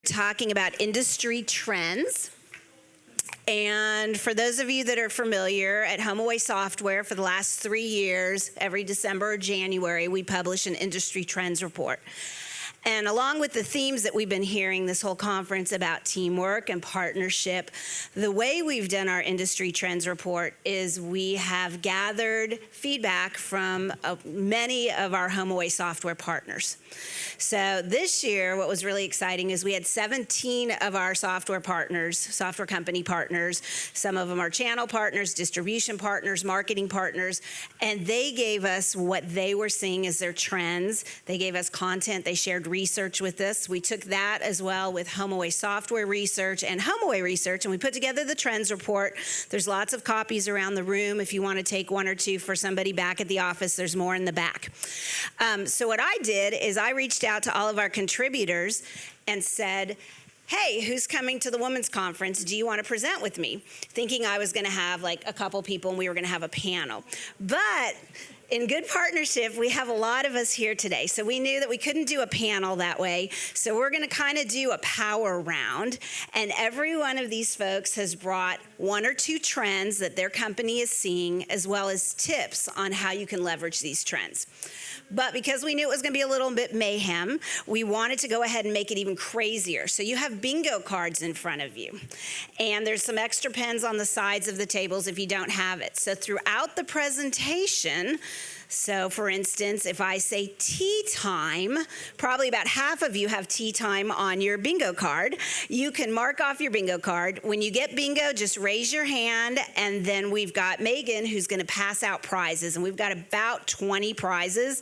talking about industry trends. And for those of you that are familiar, at HomeAway Software, for the last 3 years, every December or January, we publish an industry trends report. And along with the themes that we've been hearing this whole conference about teamwork and partnership, the way we've done our industry trends report is we have gathered feedback from many of our HomeAway software partners. So this year, what was really exciting is we had 17 of our software partners, software company partners. Some of them are channel partners, distribution partners, marketing partners, and they gave us what they were seeing as their trends. They gave us content. They shared research with us. We took that as well with HomeAway software research and HomeAway research, and we put together the trends report. There's lots of copies around the room. If you want to take one or two for somebody back at the office, there's more in the back. So what I did is I reached out to all of our contributors and said, hey, who's coming to the women's conference? Do you want to present with me? Thinking I was going to have like a couple people and we were going to have a panel. But in good partnership, we have a lot of us here today. So we knew that we couldn't do a panel that way. So we're going to kind of do a power round. And every one of these folks has brought one or two trends that their company is seeing, as well as tips on how you can leverage these trends. But because we knew it was going to be a little bit mayhem, we wanted to go ahead and make it even crazier. So you have bingo cards in front of you. And there's some extra pens on the sides of the tables if you don't have it. So throughout the presentation, so for instance, if I say tea time, probably about half of you have tea time on your bingo card. You can mark off your bingo card. When you get bingo, just raise your hand, and then we've got Megan who's going to pass out prizes, and we've got about 20 prizes,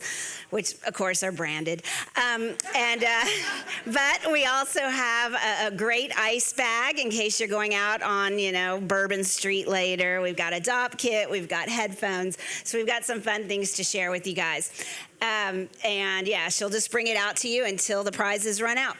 which of course are branded. But we also have a great ice bag in case you're going out on, Bourbon Street later. We've got a DOP kit, we've got headphones, so we've got some fun things to share with you guys. And yeah, she'll just bring it out to you until the prizes run out.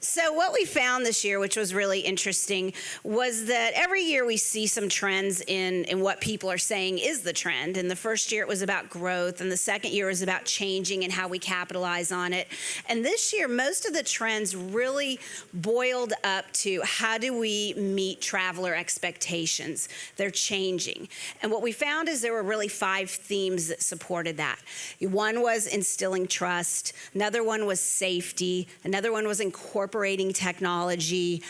So what we found this year, which was really interesting, was that every year we see some trends in what people are saying is the trend. And the first year it was about growth, and the second year was about changing and how we capitalize on it. And this year, most of the trends really boiled up to how do we meet traveler expectations? They're changing. And what we found is there were really 5 themes that supported that. One was instilling trust. Another one was safety. Another one was incorporating technology,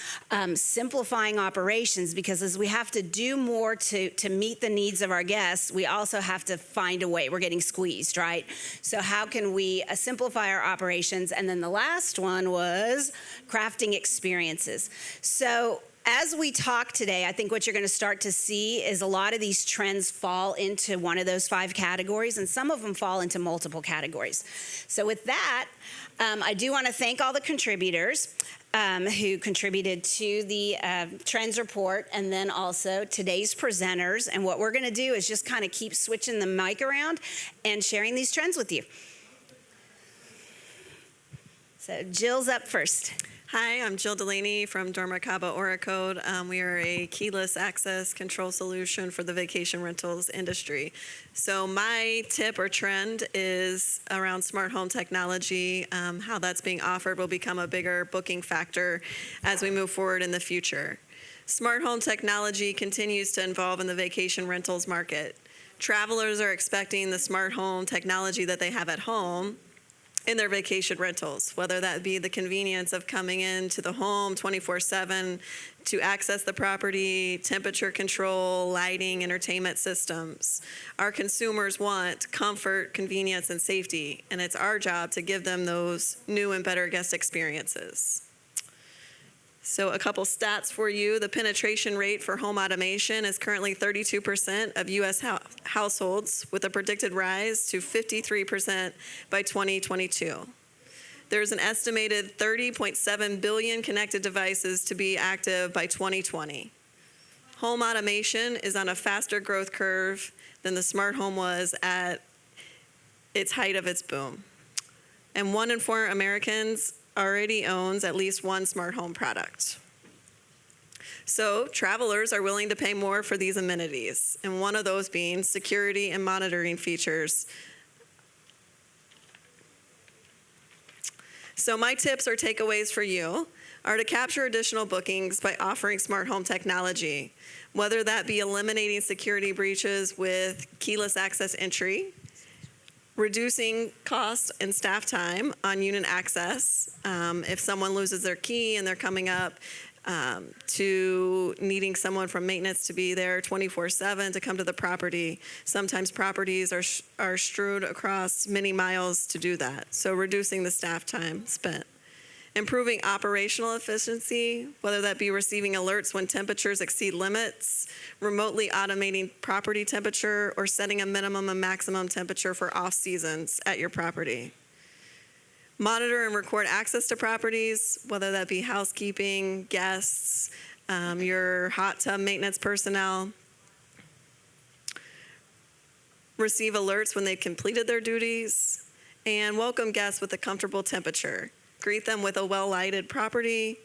simplifying operations, because as we have to do more to meet the needs of our guests, we also have to find a way. We're getting squeezed, right? So how can we simplify our operations? And then the last one was crafting experiences. So as we talk today, I think what you're going to start to see is a lot of these trends fall into one of those 5 categories, and some of them fall into multiple categories. So with that, I do want to thank all the contributors who contributed to the trends report, and then also today's presenters. And what we're going to do is just kind of keep switching the mic around and sharing these trends with you. So Jill's up first. Hi, I'm Jill Delaney from Dormicaba Oracode. We are a keyless access control solution for the vacation rentals industry. So my tip or trend is around smart home technology. How that's being offered will become a bigger booking factor as we move forward in the future. Smart home technology continues to evolve in the vacation rentals market. Travelers are expecting the smart home technology that they have at home in their vacation rentals, whether that be the convenience of coming into the home 24/7 to access the property, temperature control, lighting, entertainment systems. Our consumers want comfort, convenience, and safety, and it's our job to give them those new and better guest experiences. So a couple stats for you. The penetration rate for home automation is currently 32% of U.S. households, with a predicted rise to 53% by 2022. There's an estimated 30.7 billion connected devices to be active by 2020. Home automation is on a faster growth curve than the smart home was at its height of its boom. And 1 in 4 Americans already owns at least one smart home product. So travelers are willing to pay more for these amenities, and one of those being security and monitoring features. So my tips or takeaways for you are to capture additional bookings by offering smart home technology, whether that be eliminating security breaches with keyless access entry, reducing cost and staff time on unit access. If someone loses their key and they're coming up, to needing someone from maintenance to be there 24/7 to come to the property. Sometimes properties are strewed across many miles to do that. So reducing the staff time spent. Improving operational efficiency, whether that be receiving alerts when temperatures exceed limits, remotely automating property temperature, or setting a minimum and maximum temperature for off seasons at your property. Monitor and record access to properties, whether that be housekeeping, guests, your hot tub maintenance personnel. Receive alerts when they've completed their duties, and welcome guests with a comfortable temperature. Greet them with a well-lighted property,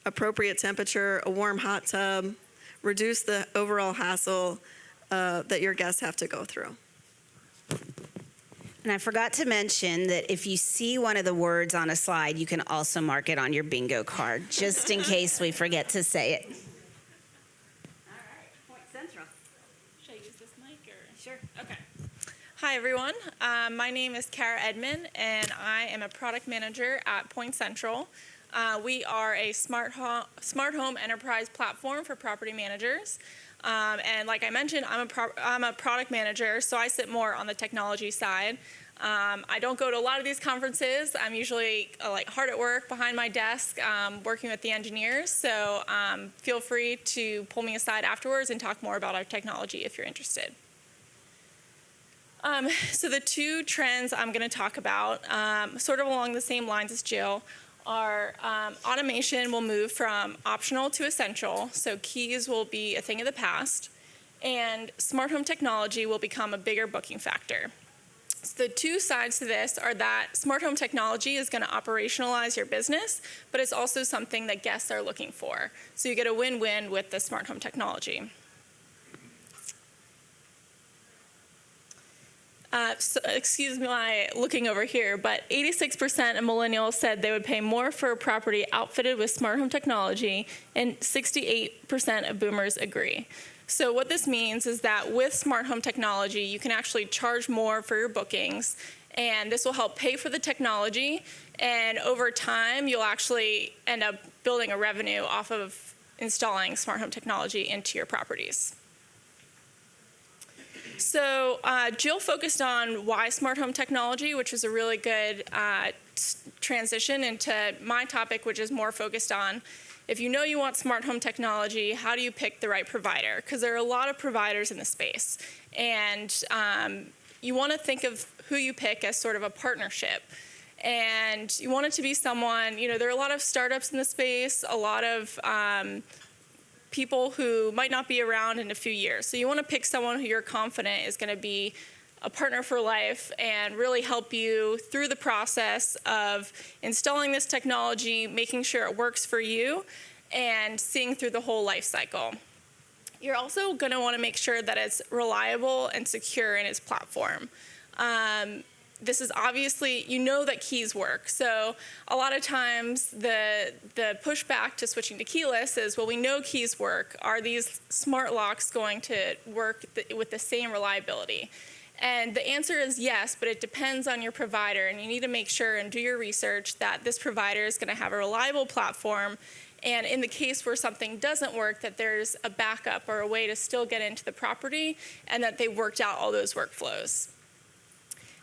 appropriate temperature, a warm hot tub. Reduce the overall hassle that your guests have to go through. And I forgot to mention that if you see one of the words on a slide, you can also mark it on your bingo card, just in case we forget to say it. All right, Point Central. Should I use this mic or? Sure. Okay. Hi, everyone. My name is Kara Edmond, and I am a product manager at Point Central. We are a smart home enterprise platform for property managers. And like I mentioned, I'm a product manager, so I sit more on the technology side. I don't go to a lot of these conferences. I'm usually hard at work behind my desk, working with the engineers. So feel free to pull me aside afterwards and talk more about our technology if you're interested. So the two trends I'm going to talk about, sort of along the same lines as Jill, are automation will move from optional to essential, so keys will be a thing of the past, and smart home technology will become a bigger booking factor. So the two sides to this are that smart home technology is going to operationalize your business, but it's also something that guests are looking for. So you get a win-win with the smart home technology. Excuse my looking over here, but 86% of millennials said they would pay more for a property outfitted with smart home technology, and 68% of boomers agree. So what this means is that with smart home technology, you can actually charge more for your bookings, and this will help pay for the technology, and over time, you'll actually end up building a revenue off of installing smart home technology into your properties. So Jill focused on why smart home technology, which was a really good transition into my topic, which is more focused on, if you know you want smart home technology, how do you pick the right provider? Because there are a lot of providers in the space. And you want to think of who you pick as sort of a partnership. And you want it to be someone, there are a lot of startups in the space, a lot of people who might not be around in a few years. So you want to pick someone who you're confident is going to be a partner for life and really help you through the process of installing this technology, making sure it works for you, and seeing through the whole life cycle. You're also going to want to make sure that it's reliable and secure in its platform. This is obviously, that keys work. So a lot of times the pushback to switching to keyless is, well, we know keys work. Are these smart locks going to work with the same reliability? And the answer is yes, but it depends on your provider. And you need to make sure and do your research that this provider is going to have a reliable platform. And in the case where something doesn't work, that there's a backup or a way to still get into the property and that they worked out all those workflows.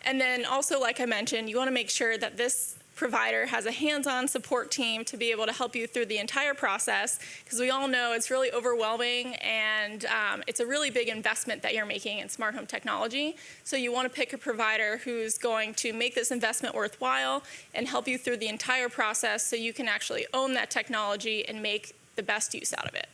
And then also, like I mentioned, you want to make sure that this provider has a hands-on support team to be able to help you through the entire process, because we all know it's really overwhelming and it's a really big investment that you're making in smart home technology. So you want to pick a provider who's going to make this investment worthwhile and help you through the entire process so you can actually own that technology and make the best use out of it.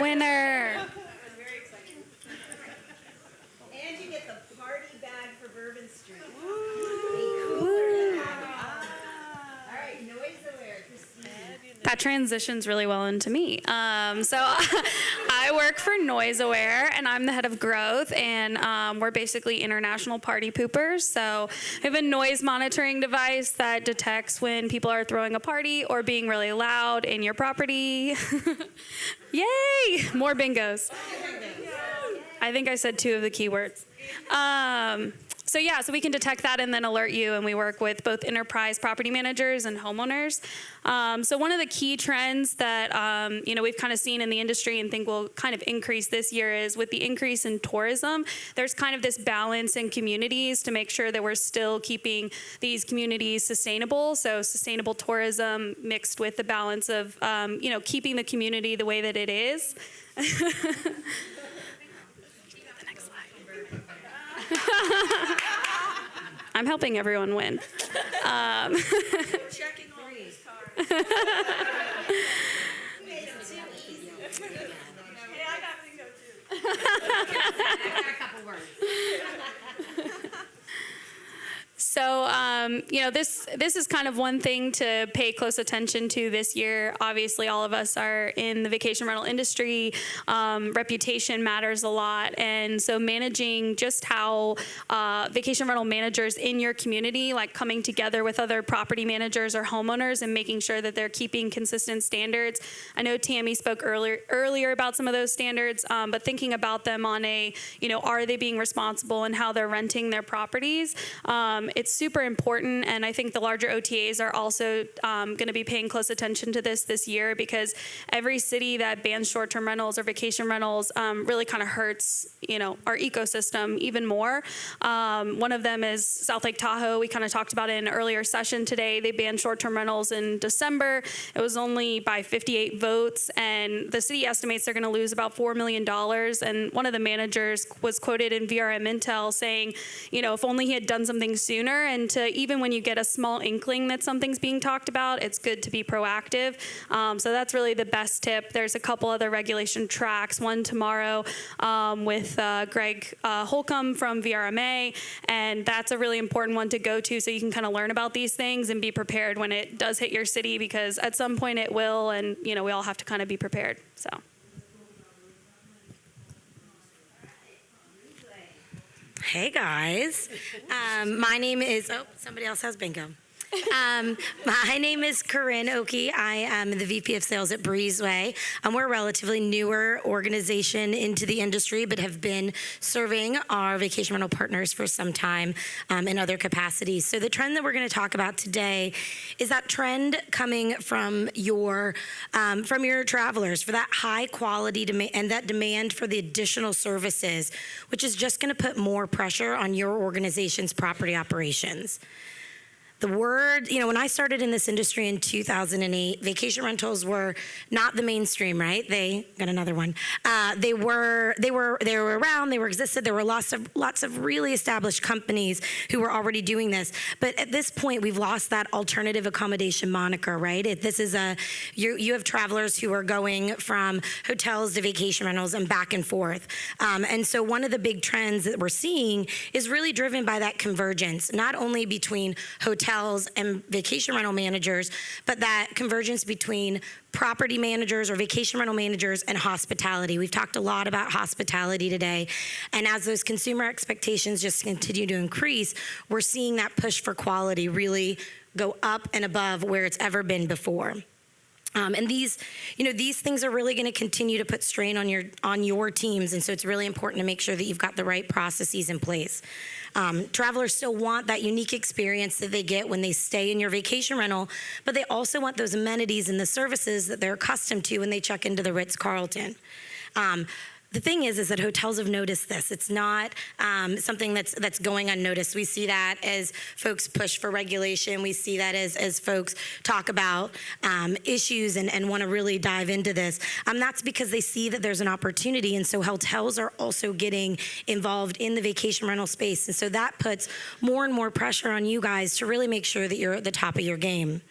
Winner. And you get the party bag for Bourbon Street. A cooler bag. All right, noise aware, Christine. that transitions really well into me. So I work for HomeAway, and I'm the head of growth, and we're basically international party poopers. So we have a noise monitoring device that detects when people are throwing a party or being really loud in your property. Yay! More bingos. I think I said 2 of the keywords. So we can detect that and then alert you, and we work with both enterprise property managers and homeowners. So one of the key trends that we've kind of seen in the industry and think will kind of increase this year is with the increase in tourism, there's kind of this balance in communities to make sure that we're still keeping these communities sustainable. So sustainable tourism mixed with the balance of keeping the community the way that it is. I'm helping everyone win. Checking all these cards. Yeah, I got bingo too. I got a couple words. So, this is kind of one thing to pay close attention to this year. Obviously, all of us are in the vacation rental industry. Reputation matters a lot. And so managing just how vacation rental managers in your community, like coming together with other property managers or homeowners and making sure that they're keeping consistent standards. I know Tammy spoke earlier about some of those standards, but thinking about them on are they being responsible and how they're renting their properties? It's super important, and I think the larger OTAs are also going to be paying close attention to this year, because every city that bans short-term rentals or vacation rentals really kind of hurts, our ecosystem even more. One of them is South Lake Tahoe. We kind of talked about it in an earlier session today. They banned short-term rentals in December. It was only by 58 votes, and the city estimates they're going to lose about $4 million. And one of the managers was quoted in VRM Intel saying, if only he had done something sooner. And even when you get a small inkling that something's being talked about, it's good to be proactive. So that's really the best tip. There's a couple other regulation tracks, one tomorrow with Greg Holcomb from VRMA, and that's a really important one to go to so you can kind of learn about these things and be prepared when it does hit your city, because at some point it will, and we all have to kind of be prepared. So. Hey guys, my name is, somebody else has bingo. My name is Corinne Oakey. I am the VP of Sales at Breezeway. We're a relatively newer organization into the industry, but have been serving our vacation rental partners for some time in other capacities. So the trend that we're going to talk about today is that trend coming from your travelers for that high quality demand and that demand for the additional services, which is just going to put more pressure on your organization's property operations. The word, when I started in this industry in 2008, vacation rentals were not the mainstream, right? They got another one. They were around, they existed. There were lots of really established companies who were already doing this. But at this point, we've lost that alternative accommodation moniker, right? This is you have travelers who are going from hotels to vacation rentals and back and forth. And so one of the big trends that we're seeing is really driven by that convergence, not only between hotels and vacation rental managers, but that convergence between property managers or vacation rental managers and hospitality. We've talked a lot about hospitality today, and as those consumer expectations just continue to increase, we're seeing that push for quality really go up and above where it's ever been before. And these things are really going to continue to put strain on your teams, and so it's really important to make sure that you've got the right processes in place. Travelers still want that unique experience that they get when they stay in your vacation rental, but they also want those amenities and the services that they're accustomed to when they check into the Ritz-Carlton. The thing is that hotels have noticed this. It's not something that's going unnoticed. We see that as folks push for regulation. We see that as folks talk about issues and want to really dive into this. That's because they see that there's an opportunity, and so hotels are also getting involved in the vacation rental space. And so that puts more and more pressure on you guys to really make sure that you're at the top of your game.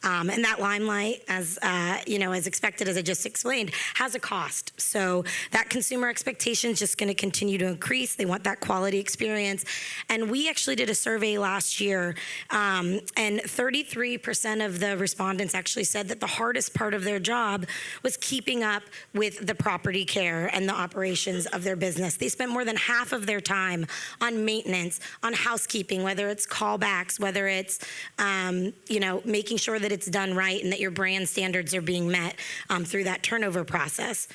And that limelight, as as expected, as I just explained, has a cost. So that consumer expectation is just going to continue to increase. They want that quality experience. And we actually did a survey last year, and 33% of the respondents actually said that the hardest part of their job was keeping up with the property care and the operations of their business. They spent more than half of their time on maintenance, on housekeeping, whether it's callbacks, whether it's making sure that it's done right and that your brand standards are being met through that turnover process.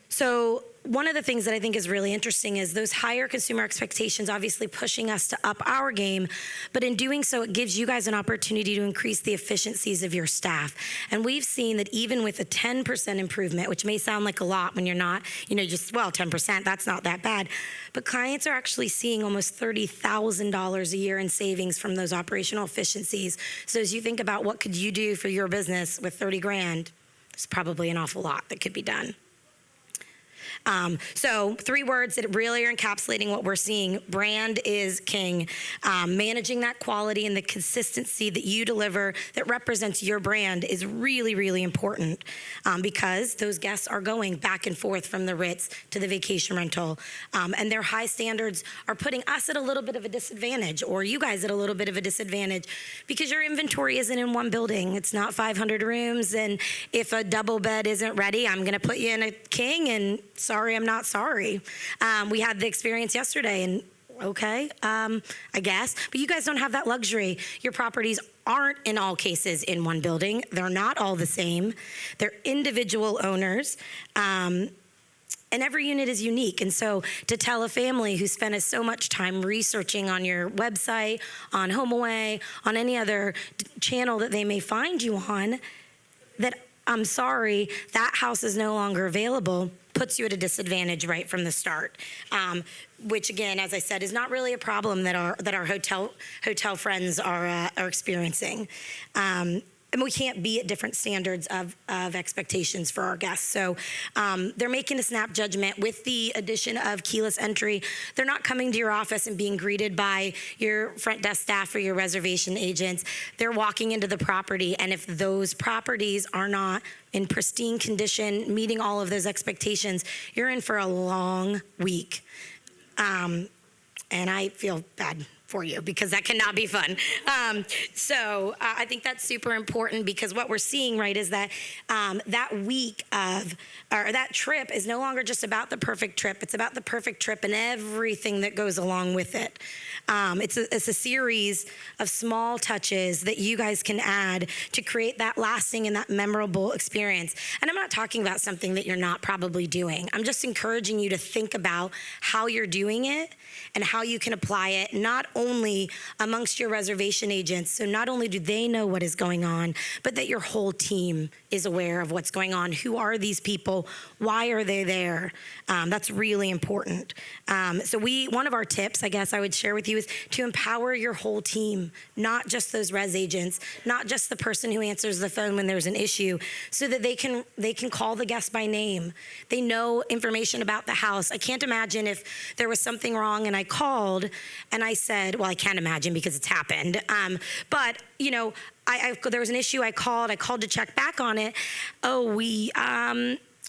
So one of the things that I think is really interesting is those higher consumer expectations obviously pushing us to up our game, but in doing so, it gives you guys an opportunity to increase the efficiencies of your staff. And we've seen that even with a 10% improvement, which may sound like a lot when you're not, 10%, that's not that bad. But clients are actually seeing almost $30,000 a year in savings from those operational efficiencies. So as you think about what could you do for your business with 30 grand, there's probably an awful lot that could be done. So 3 words that really are encapsulating what we're seeing. Brand is king. Managing that quality and the consistency that you deliver that represents your brand is really, really important because those guests are going back and forth from the Ritz to the vacation rental. And their high standards are putting us at a little bit of a disadvantage, or you guys at a little bit of a disadvantage, because your inventory isn't in one building. It's not 500 rooms. And if a double bed isn't ready, I'm going to put you in a king, and sorry, I'm not sorry. We had the experience yesterday, and okay, I guess. But you guys don't have that luxury. Your properties aren't in all cases in one building. They're not all the same. They're individual owners. And every unit is unique. And so to tell a family who spent so much time researching on your website, on HomeAway, on any other channel that they may find you on, that I'm sorry, that house is no longer available, puts you at a disadvantage right from the start. Which again, as I said, is not really a problem that our hotel friends are experiencing. And we can't be at different standards of expectations for our guests. So they're making a snap judgment. With the addition of keyless entry, they're not coming to your office and being greeted by your front desk staff or your reservation agents. They're walking into the property, and if those properties are not in pristine condition, meeting all of those expectations, you're in for a long week. And I feel bad for you because that cannot be fun. So I think that's super important, because what we're seeing, right, is that that trip is no longer just about the perfect trip. It's about the perfect trip and everything that goes along with it. It's a series of small touches that you guys can add to create that lasting and that memorable experience. And I'm not talking about something that you're not probably doing. I'm just encouraging you to think about how you're doing it and how you can apply it, not only amongst your reservation agents, so not only do they know what is going on, but that your whole team is aware of what's going on. Who are these people? Why are they there? That's really important. So one of our tips, I guess I would share with you, is to empower your whole team, not just those res agents, not just the person who answers the phone when there's an issue, so that they can call the guest by name. They know information about the house. I can't imagine if there was something wrong and I called and I said, well, I can't imagine because it's happened. But there was an issue. I called to check back on it.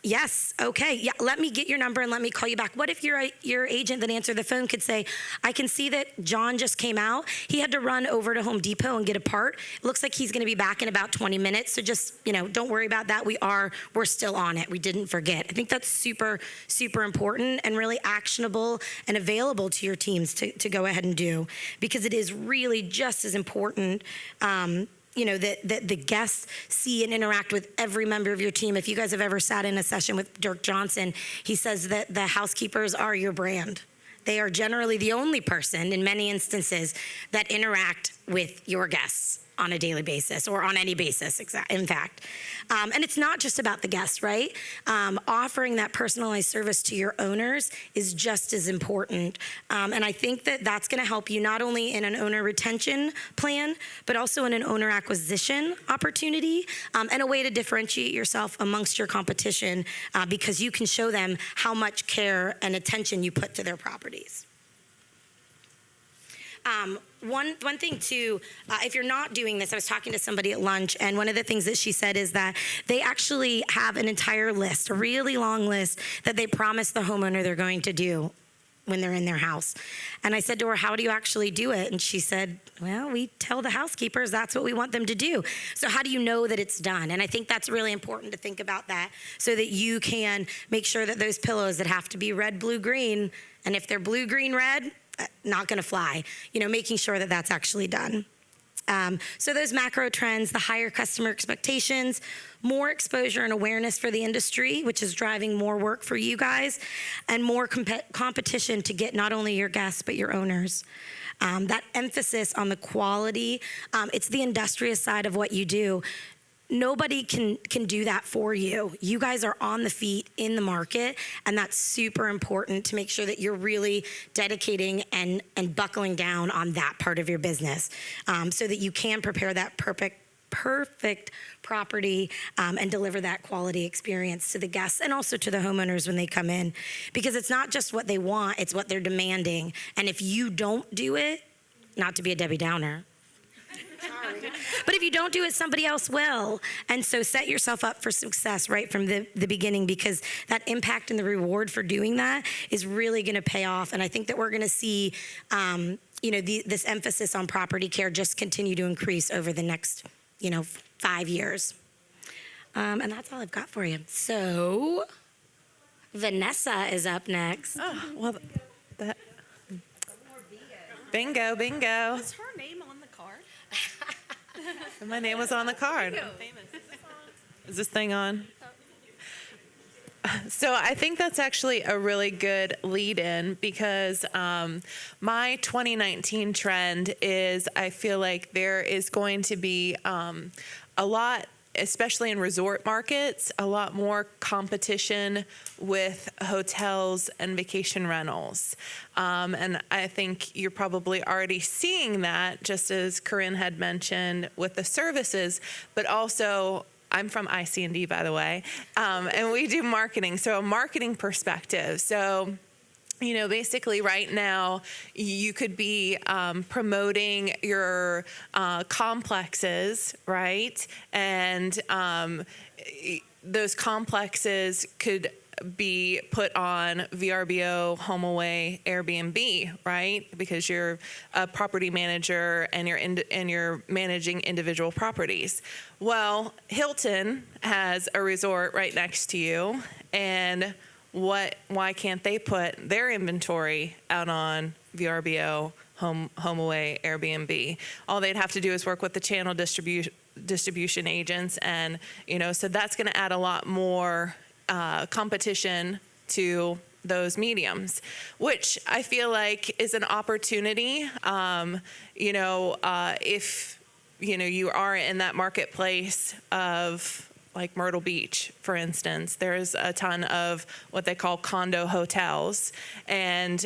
Yes, okay, yeah, let me get your number and let me call you back. What if your agent that answered the phone could say, I can see that John just came out. He had to run over to Home Depot and get a part. It looks like he's gonna be back in about 20 minutes. So just, don't worry about that. We're still on it. We didn't forget. I think that's super, super important and really actionable and available to your teams to go ahead and do, because it is really just as important that the guests see and interact with every member of your team. If you guys have ever sat in a session with Dirk Johnson, he says that the housekeepers are your brand. They are generally the only person in many instances that interact with your guests on a daily basis or on any basis, in fact. And it's not just about the guests, right? Offering that personalized service to your owners is just as important. And I think that that's gonna help you not only in an owner retention plan, but also in an owner acquisition opportunity, and a way to differentiate yourself amongst your competition, because you can show them how much care and attention you put to their properties. one thing too, if you're not doing this, I was talking to somebody at lunch, and one of the things that she said is that they actually have an entire list, a really long list that they promise the homeowner they're going to do when they're in their house. And I said to her, how do you actually do it? And she said, well, we tell the housekeepers that's what we want them to do. So how do you know that it's done? And I think that's really important to think about that, so that you can make sure that those pillows that have to be red, blue, green, and if they're blue, green, red, not gonna fly, making sure that that's actually done. So those macro trends, the higher customer expectations, more exposure and awareness for the industry, which is driving more work for you guys, and more competition to get not only your guests, but your owners. That emphasis on the quality, it's the industrious side of what you do. Nobody can do that for you. You guys are on the feet in the market, and that's super important to make sure that you're really dedicating and buckling down on that part of your business, so that you can prepare that perfect property and deliver that quality experience to the guests and also to the homeowners when they come in. Because it's not just what they want, it's what they're demanding. And if you don't do it, not to be a Debbie Downer, but if you don't do it, somebody else will. And so set yourself up for success right from the beginning, because that impact and the reward for doing that is really going to pay off. And I think that we're going to see, this emphasis on property care just continue to increase over the next, 5 years. And that's all I've got for you. So Vanessa is up next. Oh, well, that. Bingo. Was her name on the card? My name was on the card. Is this thing on? So I think that's actually a really good lead-in, because my 2019 trend is, I feel like there is going to be a lot, especially in resort markets, a lot more competition with hotels and vacation rentals. And I think you're probably already seeing that, just as Corinne had mentioned, with the services, but also I'm from IC&D, by the way, and we do marketing. So a marketing perspective. So, basically right now you could be promoting your complexes, right? And those complexes could be put on VRBO, HomeAway, Airbnb, right? Because you're a property manager and you're managing individual properties. Well, Hilton has a resort right next to you, and why can't they put their inventory out on VRBO, HomeAway, Airbnb? All they'd have to do is work with the channel distribution agents, and so that's going to add a lot more competition to those mediums, which I feel like is an opportunity. If you are in that marketplace of, like, Myrtle Beach, for instance, there's a ton of what they call condo hotels. And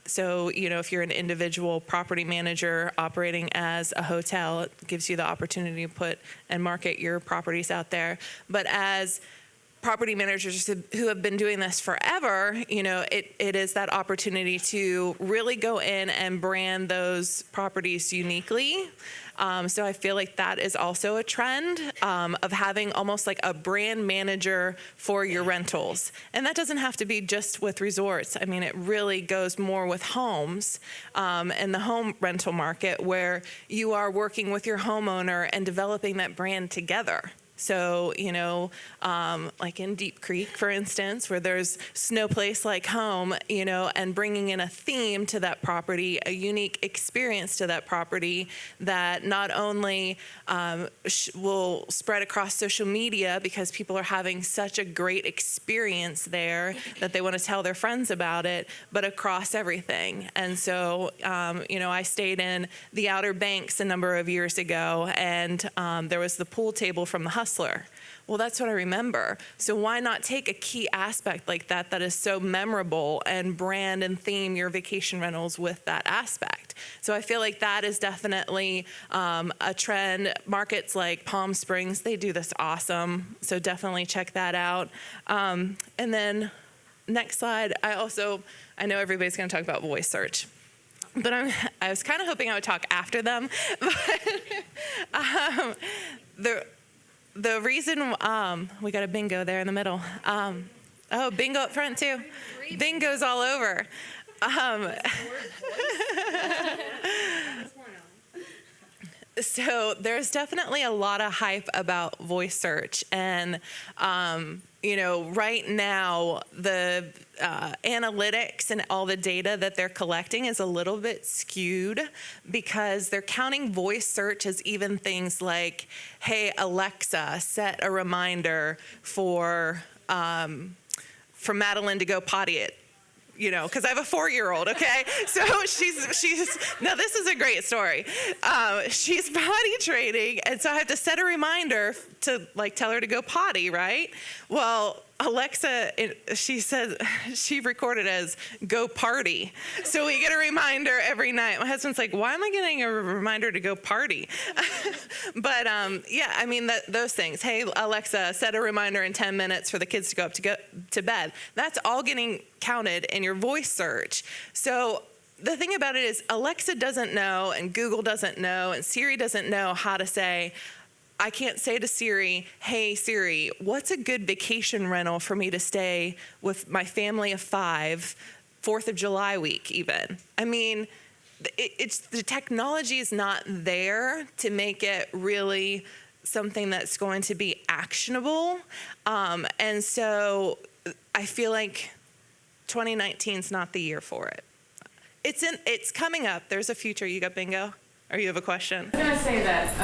so, if you're an individual property manager operating as a hotel, it gives you the opportunity to put and market your properties out there. But as property managers who have been doing this forever, it is that opportunity to really go in and brand those properties uniquely. So I feel like that is also a trend of having almost like a brand manager for your rentals. And that doesn't have to be just with resorts. I mean, it really goes more with homes and the home rental market, where you are working with your homeowner and developing that brand together. So, like in Deep Creek, for instance, where there's no place like home, and bringing in a theme to that property, a unique experience to that property that not only will spread across social media because people are having such a great experience there that they want to tell their friends about it, but across everything. And so, I stayed in the Outer Banks a number of years ago, and there was the pool table from the Hustler. Well, that's what I remember. So why not take a key aspect like that is so memorable, and brand and theme your vacation rentals with that aspect? So I feel like that is definitely a trend. Markets like Palm Springs, they do this awesome. So definitely check that out. And then next slide, I know everybody's going to talk about voice search. but I was kind of hoping I would talk after them. But the reason we got a bingo there in the middle. Oh, bingo up front too. Bingo's all over. So there's definitely a lot of hype about voice search, and right now the analytics and all the data that they're collecting is a little bit skewed because they're counting voice search as even things like, "Hey Alexa, set a reminder for Madeline to go potty at." Because I have a 4-year-old, okay? So she's now this is a great story. She's potty training, and so I have to set a reminder to tell her to go potty, right? Well, Alexa, she recorded as "go party." So we get a reminder every night. My husband's like, "Why am I getting a reminder to go party?" But those things. Hey, Alexa, set a reminder in 10 minutes for the kids to go to bed. That's all getting counted in your voice search. So the thing about it is Alexa doesn't know, and Google doesn't know, and Siri doesn't know how to say, I can't say to Siri, "Hey Siri, what's a good vacation rental for me to stay with my family of 5, 4th of July week even?" I mean, it's the technology is not there to make it really something that's going to be actionable. And so I feel like 2019 is not the year for it. It's coming up. There's a future. You got bingo? Or you have a question? I was going to say that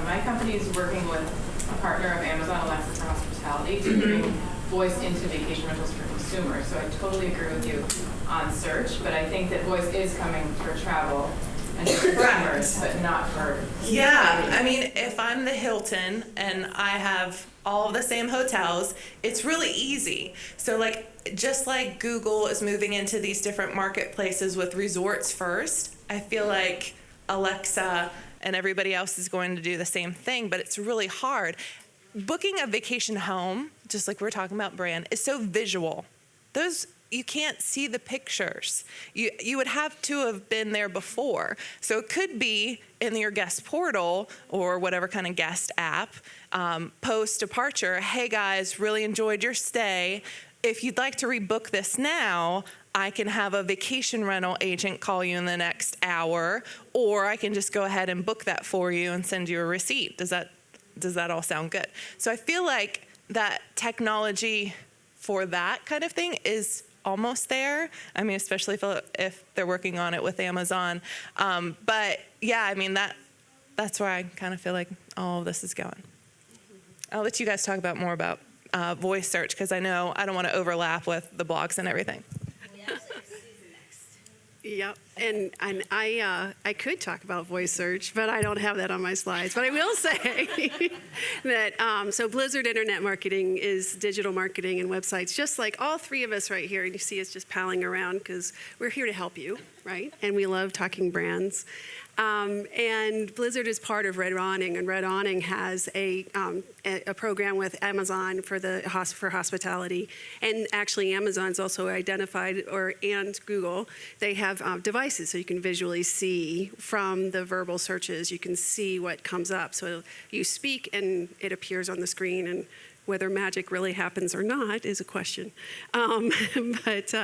my company is working with a partner of Amazon Alexa for Hospitality to bring voice into vacation rentals for consumers. So I totally agree with you on search, but I think that voice is coming for travel and for consumers, but not for... Yeah, I mean, if I'm the Hilton and I have all of the same hotels, it's really easy. So just like Google is moving into these different marketplaces with resorts first, I feel like Alexa and everybody else is going to do the same thing, but it's really hard. Booking a vacation home, just like we're talking about, Bran, is so visual. You can't see the pictures. You would have to have been there before. So it could be in your guest portal or whatever kind of guest app, post departure, "Hey guys, really enjoyed your stay. If you'd like to rebook this now, I can have a vacation rental agent call you in the next hour, or I can just go ahead and book that for you and send you a receipt." Does that all sound good? So I feel like that technology for that kind of thing is almost there. I mean, especially if they're working on it with Amazon. But yeah, I mean, that's where I kind of feel like all of this is going. I'll let you guys talk more about voice search, because I know I don't want to overlap with the blogs and everything. Yep, and I could talk about voice search, but I don't have that on my slides. But I will say that, so Blizzard Internet Marketing is digital marketing and websites, just like all 3 of us right here. And you see us just palling around because we're here to help you, right? And we love talking brands. And Blizzard is part of Red Awning, and Red Awning has a program with Amazon for hospitality, and actually Amazon's also identified, and Google. They have devices so you can visually see from the verbal searches. You can see what comes up. So you speak and it appears on the screen, and whether magic really happens or not is a question. But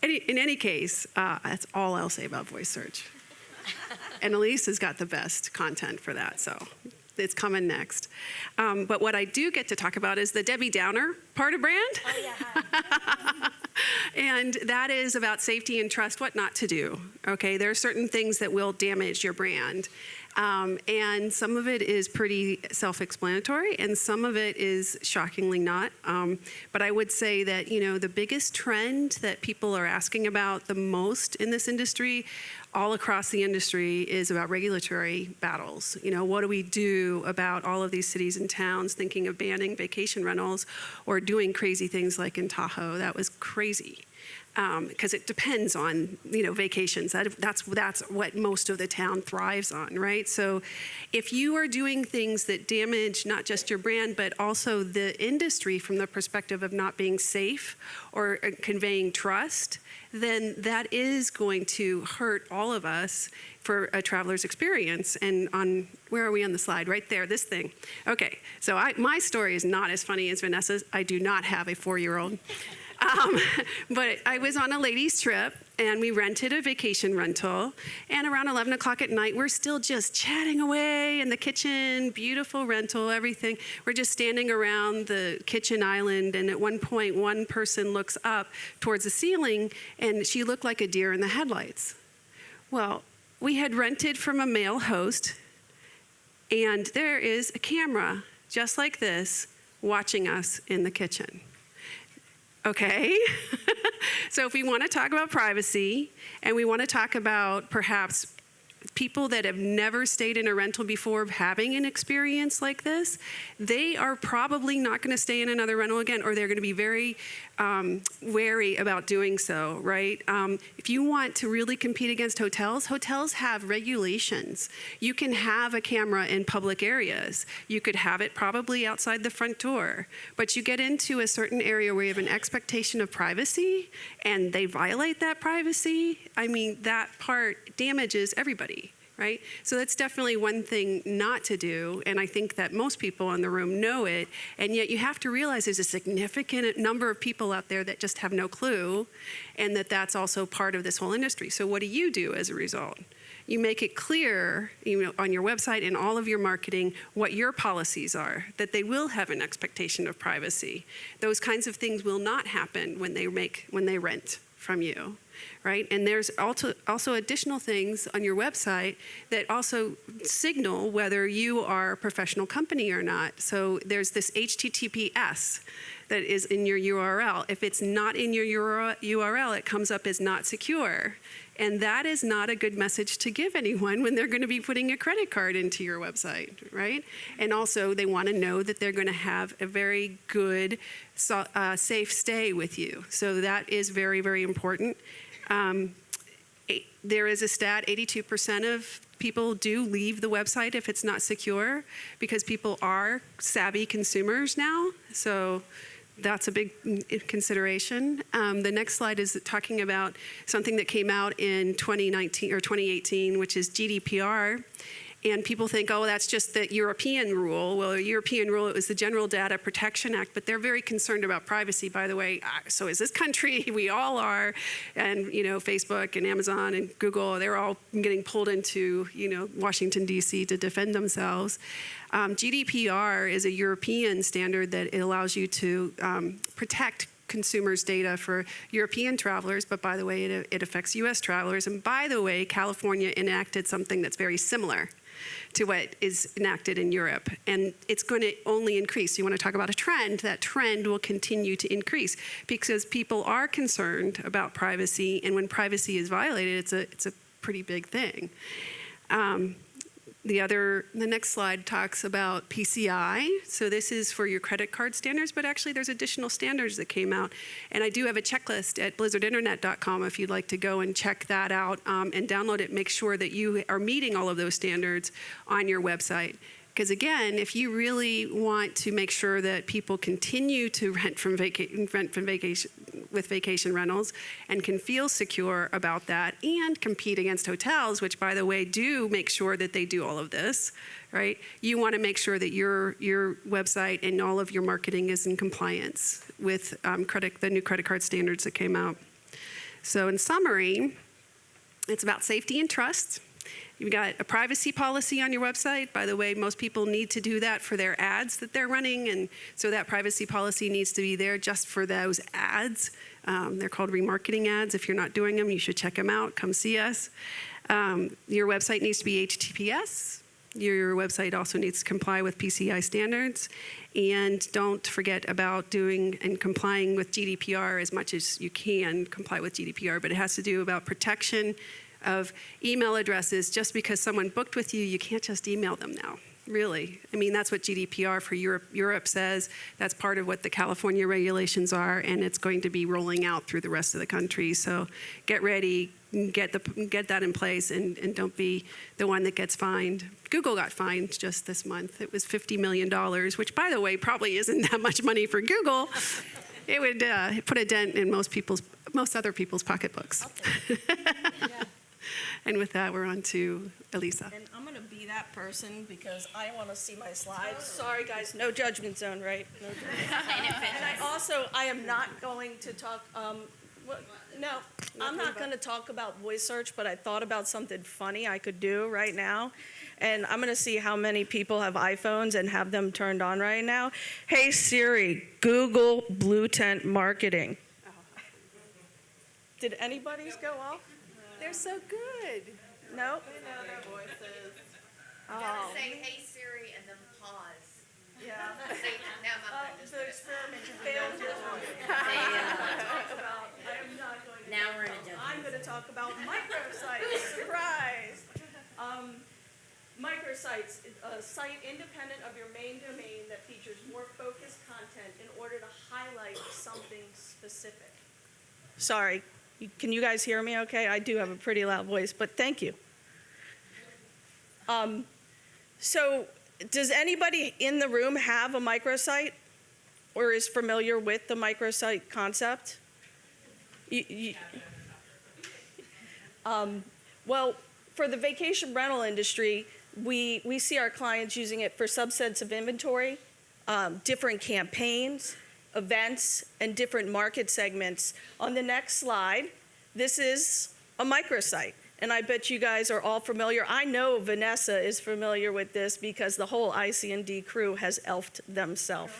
in any case, that's all I'll say about voice search. And Elise has got the best content for that, so it's coming next. But what I do get to talk about is the Debbie Downer part of brand. Oh, yeah. And that is about safety and trust, what not to do. Okay, there are certain things that will damage your brand. And some of it is pretty self-explanatory, and some of it is shockingly not. But I would say that, the biggest trend that people are asking about the most in this industry, all across the industry, is about regulatory battles. What do we do about all of these cities and towns thinking of banning vacation rentals or doing crazy things like in Tahoe? That was crazy. because it depends on, vacations. That's what most of the town thrives on, right? So if you are doing things that damage not just your brand, but also the industry from the perspective of not being safe or conveying trust, then that is going to hurt all of us for a traveler's experience. And where are we on the slide? Right there, this thing. Okay, so my story is not as funny as Vanessa's. I do not have a 4-year-old. But I was on a ladies' trip, and we rented a vacation rental, and around 11 o'clock at night, we're still just chatting away in the kitchen, beautiful rental, everything. We're just standing around the kitchen island, and at one point, one person looks up towards the ceiling, and she looked like a deer in the headlights. Well, we had rented from a male host, and there is a camera, just like this, watching us in the kitchen. Okay, so if we want to talk about privacy and we want to talk about perhaps people that have never stayed in a rental before having an experience like this, they are probably not going to stay in another rental again, or they're going to be very wary about doing so, right? If you want to really compete against hotels, hotels have regulations. You can have a camera in public areas. You could have it probably outside the front door, but you get into a certain area where you have an expectation of privacy and they violate that privacy, I mean, that part damages everybody. Right? So that's definitely one thing not to do, and I think that most people in the room know it, and yet you have to realize there's a significant number of people out there that just have no clue, and that's also part of this whole industry. So what do you do as a result? You make it clear, on your website and all of your marketing what your policies are, that they will have an expectation of privacy. Those kinds of things will not happen when they rent from you. Right? And there's also additional things on your website that also signal whether you are a professional company or not. So there's this HTTPS that is in your URL. If it's not in your URL, it comes up as not secure. And that is not a good message to give anyone when they're going to be putting a credit card into your website, right? And also they want to know that they're going to have a very good, safe stay with you. So that is very, very important. There is a stat, 82% of people do leave the website if it's not secure, because people are savvy consumers now. So that's a big consideration. The next slide is talking about something that came out in 2019 or 2018, which is GDPR. And people think, oh, that's just the European rule. Well, the European rule, it was the General Data Protection Act, but they're very concerned about privacy, by the way. So is this country, we all are. And, Facebook and Amazon and Google, they're all getting pulled into, Washington, D.C. to defend themselves. GDPR is a European standard that it allows you to protect consumers' data for European travelers, but by the way, it affects U.S. travelers. And by the way, California enacted something that's very similar to what is enacted in Europe. And it's going to only increase. You want to talk about a trend, that trend will continue to increase because people are concerned about privacy, and when privacy is violated, it's a pretty big thing. The next slide talks about PCI. So this is for your credit card standards, but actually there's additional standards that came out. And I do have a checklist at blizzardinternet.com if you'd like to go and check that out and download it. Make sure that you are meeting all of those standards on your website. Because again, if you really want to make sure that people continue to rent from vacation with vacation rentals and can feel secure about that and compete against hotels, which by the way do make sure that they do all of this, right? You want to make sure that your website and all of your marketing is in compliance with the new credit card standards that came out. So in summary, it's about safety and trust. You've got a privacy policy on your website. By the way, most people need to do that for their ads that they're running, and so that privacy policy needs to be there just for those ads. They're called remarketing ads. If you're not doing them, you should check them out. Come see us. Your website needs to be HTTPS. Your website also needs to comply with PCI standards. And don't forget about doing and complying with GDPR as much as you can comply with GDPR, but it has to do about protection of email addresses. Just because someone booked with you, you can't just email them now, really. I mean, that's what GDPR for Europe says. That's part of what the California regulations are, and it's going to be rolling out through the rest of the country. So get ready, get that in place, and don't be the one that gets fined. Google got fined just this month. It was $50 million, which, by the way, probably isn't that much money for Google. It would put a dent in most other people's pocketbooks. And with that, we're on to Elisa. And I'm going to be that person because I want to see my slides. Sorry, guys, no judgment zone, right? No judgment. And I am not going to talk, no, I'm not going to talk about voice search, but I thought about something funny I could do right now. And I'm going to see how many people have iPhones and have them turned on right now. Hey, Siri, Google Blue Tent Marketing. Did anybody's go off? They're so good. No? They know their voices. Oh. Say, hey Siri, and then pause. Yeah. Say, now I'm not going to The experiment failed. I am not going to. Now we're in a judgment. I'm going to talk about microsites. Surprise! Microsites, a site independent of your main domain that features more focused content in order to highlight something specific. Sorry, can you guys hear me okay? I do have a pretty loud voice, but thank you. So does anybody in the room have a microsite or is familiar with the microsite concept? Well, for the vacation rental industry, we see our clients using it for subsets of inventory, different campaigns, events, and different market segments. On the next slide, this is a microsite, and I bet you guys are all familiar. I know Vanessa is familiar with this because the whole IC&D crew has elfed themselves.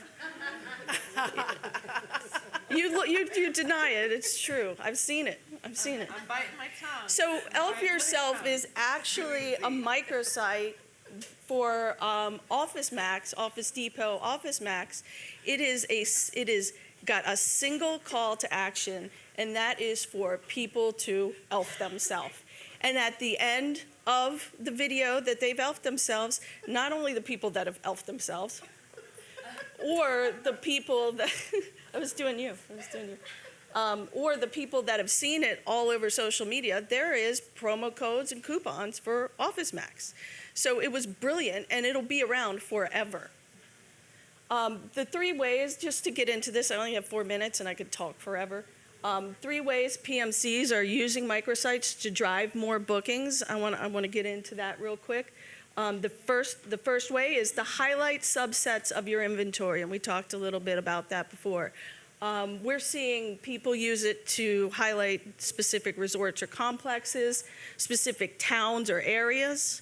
You deny it, it's true. I've seen it. I'm biting my tongue. So Elf Yourself is actually a microsite for Office Max, Office Depot, Office Max. It is got a single call to action, and that is for people to elf themselves. And at the end of the video that they've elfed themselves, not only the people that have elfed themselves, or the people that I was doing you, or the people that have seen it all over social media, there is promo codes and coupons for Office Max. So it was brilliant, and it'll be around forever. The 3 ways, just to get into this, I only have 4 minutes and I could talk forever. 3 ways PMCs are using microsites to drive more bookings. I want to get into that real quick. The first way is to highlight subsets of your inventory, and we talked a little bit about that before. We're seeing people use it to highlight specific resorts or complexes, specific towns or areas.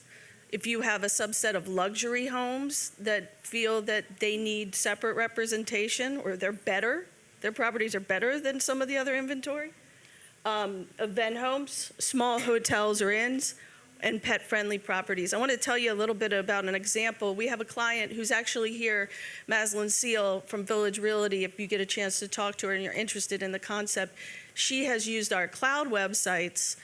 If you have a subset of luxury homes that feel that they need separate representation or they're better, their properties are better than some of the other inventory. Event homes, small hotels or inns, and pet-friendly properties. I want to tell you a little bit about an example. We have a client who's actually here, Maslin Seal from Village Realty. If you get a chance to talk to her and you're interested in the concept, she has used our cloud websites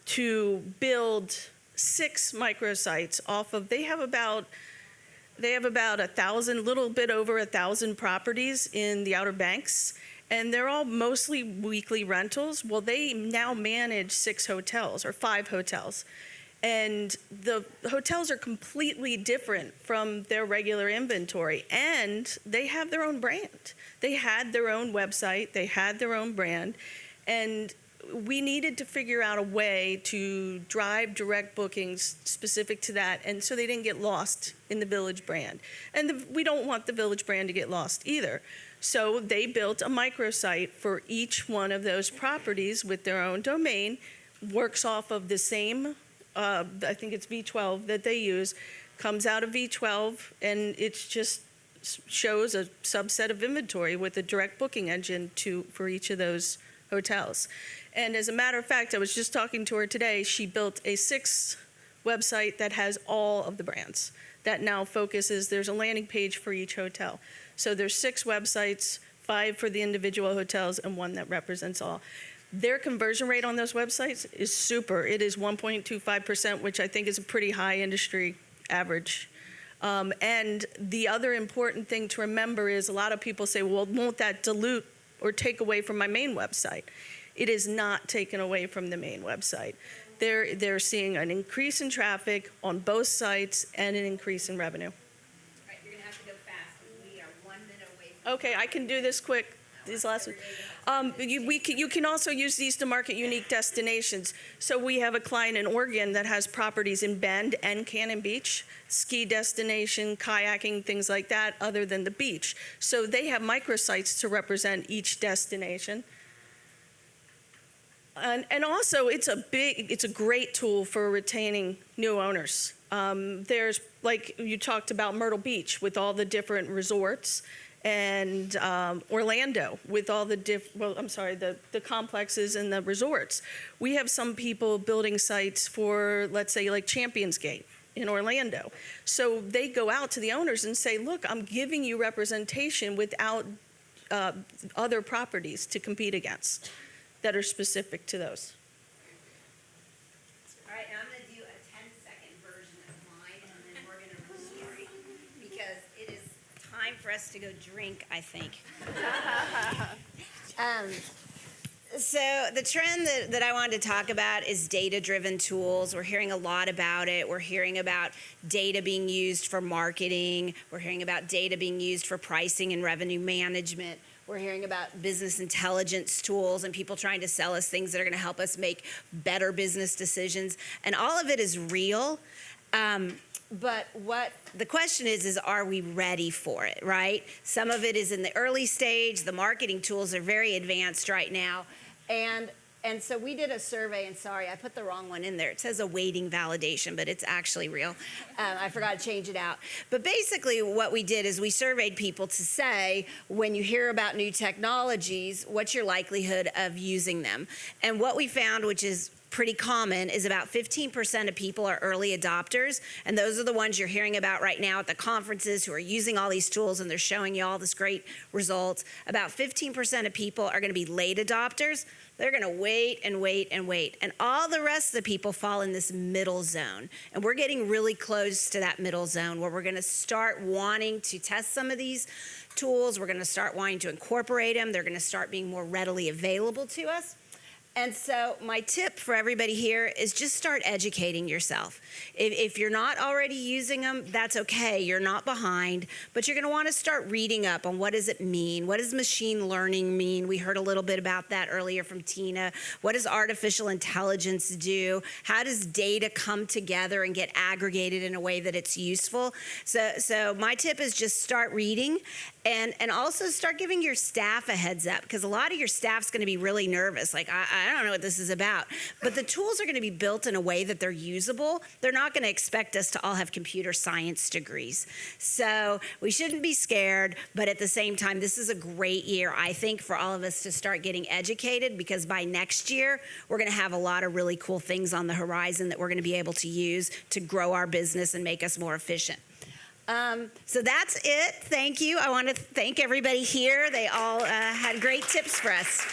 to build 6 microsites off of, they have about 1,000, little bit over 1,000 properties in the Outer Banks, and they're all mostly weekly rentals. Well, they now manage 6 hotels or 5 hotels, and the hotels are completely different from their regular inventory, and they have their own brand. They had their own website, they had their own brand, and we needed to figure out a way to drive direct bookings specific to that, and so they didn't get lost in the Village brand. And we don't want the Village brand to get lost either. So they built a microsite for each one of those properties with their own domain, works off of the same, I think it's V12 that they use, comes out of V12, and it just shows a subset of inventory with a direct booking engine for each of those hotels. And as a matter of fact, I was just talking to her today, she built a 6th website that has all of the brands. That now focuses, there's a landing page for each hotel. So there's 6 websites, 5 for the individual hotels, and 1 that represents all. Their conversion rate on those websites is super. It is 1.25%, which I think is a pretty high industry average. And the other important thing to remember is a lot of people say, well, won't that dilute or take away from my main website? It is not taken away from the main website. They're seeing an increase in traffic on both sites and an increase in revenue. Right, you're gonna have to go fast, because we are 1 minute away from. Okay, I can do this quick. These last ones. You can also use these to market unique destinations. So we have a client in Oregon that has properties in Bend and Cannon Beach, ski destination, kayaking, things like that, other than the beach. So they have microsites to represent each destination. And also, it's a great tool for retaining new owners. There's, like you talked about Myrtle Beach with all the different resorts, and Orlando with all the the complexes and the resorts. We have some people building sites for, let's say, like Champions Gate in Orlando. So they go out to the owners and say, look, I'm giving you representation without other properties to compete against that are specific to those. All right, and I'm gonna do a 10-second version of mine, and then we're gonna restart, because it is time for us to go drink, I think. So the trend that I wanted to talk about is data-driven tools. We're hearing a lot about it. We're hearing about data being used for marketing. We're hearing about data being used for pricing and revenue management. We're hearing about business intelligence tools and people trying to sell us things that are going to help us make better business decisions. And all of it is real. But what the question is are we ready for it, right? Some of it is in the early stage. The marketing tools are very advanced right now. And so we did a survey, and sorry, I put the wrong one in there. It says awaiting validation, but it's actually real. I forgot to change it out. But basically what we did is we surveyed people to say, when you hear about new technologies, what's your likelihood of using them? And what we found, which is pretty common, is about 15% of people are early adopters, and those are the ones you're hearing about right now at the conferences who are using all these tools and they're showing you all this great results. About 15% of people are going to be late adopters. They're going to wait and wait and wait, and all the rest of the people fall in this middle zone, and we're getting really close to that middle zone where we're going to start wanting to test some of these tools. We're going to start wanting to incorporate them. They're going to start being more readily available to us. And so my tip for everybody here is just start educating yourself. If you're not already using them, that's okay. You're not behind, but you're going to want to start reading up on what does it mean? What does machine learning mean? We heard a little bit about that earlier from Tina. What does artificial intelligence do? How does data come together and get aggregated in a way that it's useful? So my tip is just start reading. And also start giving your staff a heads up, because a lot of your staff's going to be really nervous. Like, I don't know what this is about. But the tools are going to be built in a way that they're usable. They're not going to expect us to all have computer science degrees. So we shouldn't be scared. But at the same time, this is a great year, I think, for all of us to start getting educated, because by next year, we're going to have a lot of really cool things on the horizon that we're going to be able to use to grow our business and make us more efficient. So that's it. Thank you. I want to thank everybody here. They all had great tips for us.